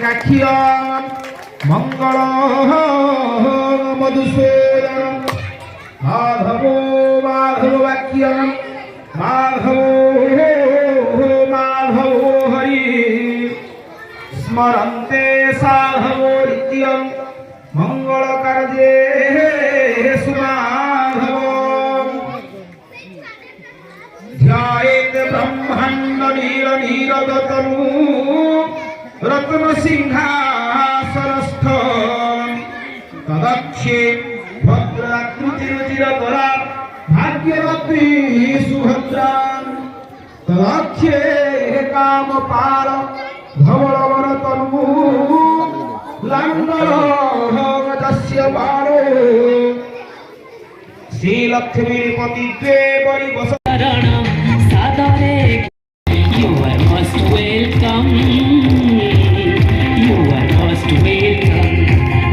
কাক্ষিয় মঙ্গল মধুসূদন মাধব মাধব বাক্য মাধব মাধব হরি স্মরন্তে সাধব নিত্যং মঙ্গল কার্যে সুমাধব ধ্যায়েত ব্রহ্মাণ্ড নীরদতনু রত্ন সিংহাসনস্থ তদক্ষে ভদ্রাকৃতিরুচিরতরা ভাগ্যবতী সুভদ্রা তদক্ষে কামপাল ধবলবরতনু লাঙ্গল যস্য বাণো শ্রীলক্ষ্মীপতি দেবী বস You are most welcome. You are most welcome.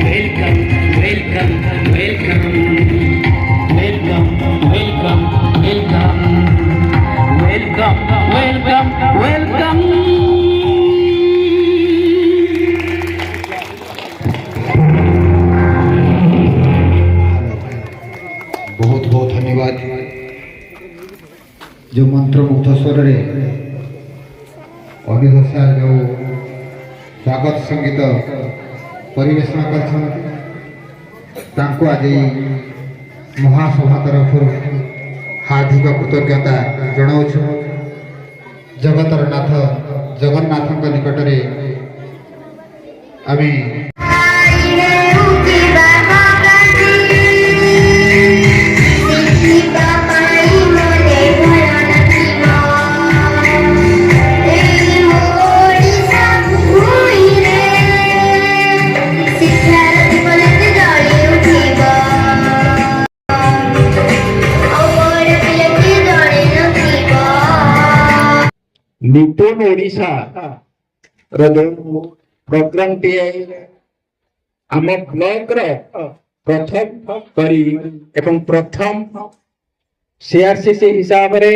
Welcome, welcome, welcome. Welcome, welcome, welcome. Welcome, welcome, welcome. बहुत बहुत धन्यवाद जो मंत्रमुग्ध स्वर रे अनिदशा जो स्वागत संगीत परिवेशन कर आज महासभा तरफ हार्दिक कृतज्ञता जनाऊँ जगतर नाथ जगन्नाथ निकट में आम निपुण ओडिशा प्रोग्राम टी आम ब्लॉक प्रथम करी एवं प्रथम सीआरसीसी हिसाब रे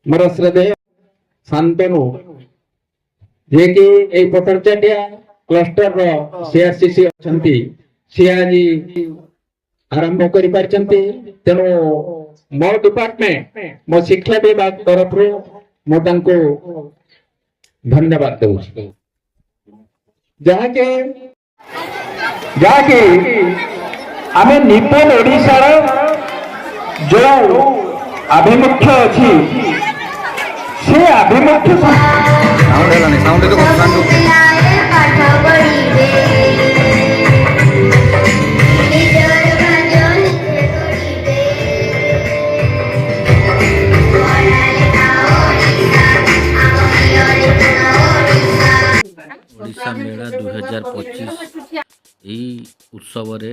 मोर श्रद्धेय शांतनु जे कि ए पटरचाटिया क्लस्टर रो सीआरसीसी अछंती सी आज आरंभ करि पारचंती तेनो मो डिपार्टमेंट मो शिक्षा विभाग तरफ रो मो धन्यवाद दूँ जहाँके आम निपुण ओडिशार जो आभिमुख्य अच्छी से आभिमुख्य ओडिशा मेला 2025 यही उत्सव रे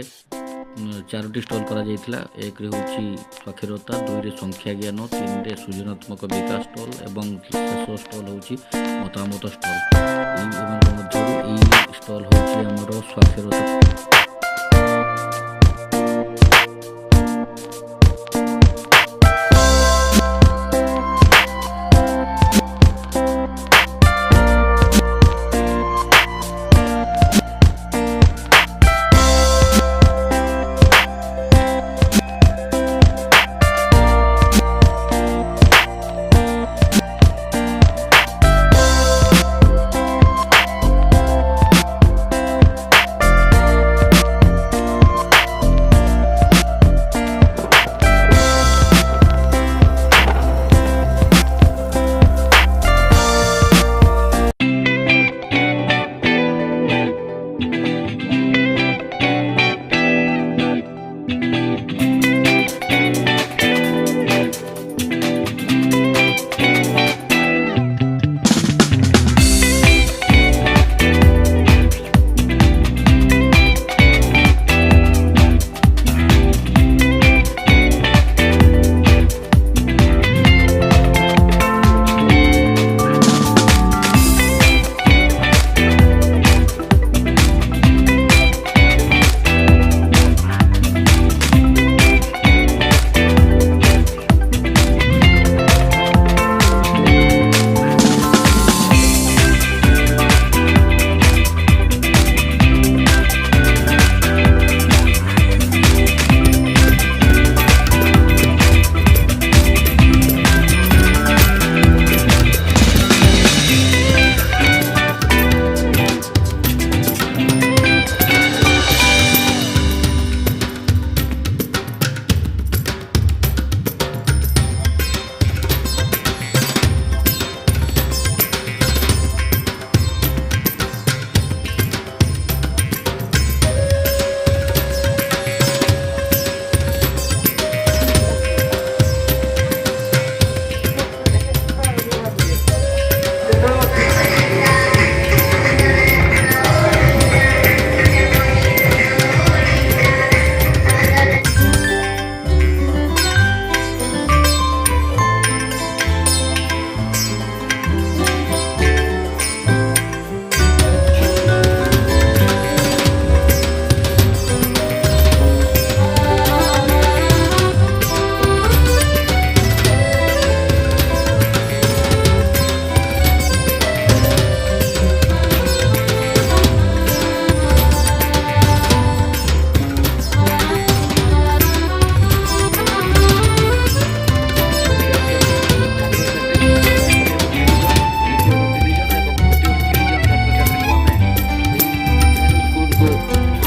4टी स्टॉल करा जाइथिला। एक रे होची साक्षरता, 2 रे संख्या ज्ञान, 3 रे सृजनात्मक विकास स्टॉल एवं शेष स्टॉल होची मतामत स्टॉल। एई मध्यरु एई स्टॉल होची हमर साक्षरता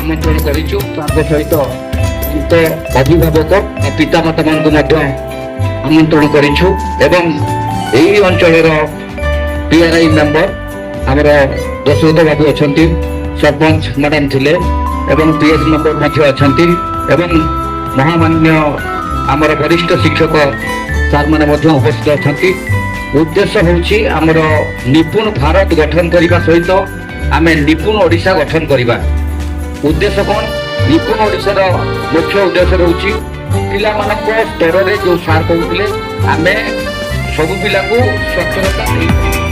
আমন্ত্ରଣ କରିଛୁ। ତାଙ୍କ ସହିତ ଅଭିଭାବକ ପିତାମାତା ମାନଙ୍କୁ ମଧ୍ୟ ଆମନ୍ତ୍ରଣ କରିଛୁ ଏବଂ ଏହି ଅଞ୍ଚଳର PRI ମେମ୍ବର ଆମର ଯଶୋଦ ବାବୁ ଅଛନ୍ତି, ସରପଞ୍ଚ ମ୍ୟାଡାମ ଥିଲେ ଏବଂ PS ମେମ୍ବର ମଧ୍ୟ ଅଛନ୍ତି ଏବଂ ମହାମାନ୍ୟ ଆମର ବରିଷ୍ଠ ଶିକ୍ଷକ ସାର୍ ମାନେ ମଧ୍ୟ ଉପସ୍ଥିତ ଅଛନ୍ତି। ଉଦ୍ଦେଶ୍ୟ ହେଉଛି ଆମର ନିପୁଣ ଭାରତ ଗଠନ କରିବା ସହିତ ଆମେ ନିପୁଣ ଓଡ଼ିଶା ଗଠନ କରିବା। ଉଦ୍ଦେଶ୍ୟ କ'ଣ? ନିପୁଣ ଓଡ଼ିଶାର ମୁଖ୍ୟ ଉଦ୍ଦେଶ୍ୟ ରହୁଛି ପିଲାମାନଙ୍କ ସ୍ତରରେ ଯେଉଁ ସାର୍ କହୁଥିଲେ ଆମେ ସବୁ ପିଲାଙ୍କୁ ସ୍ୱାକ୍ଷରତା ଦେଇପାରିବା।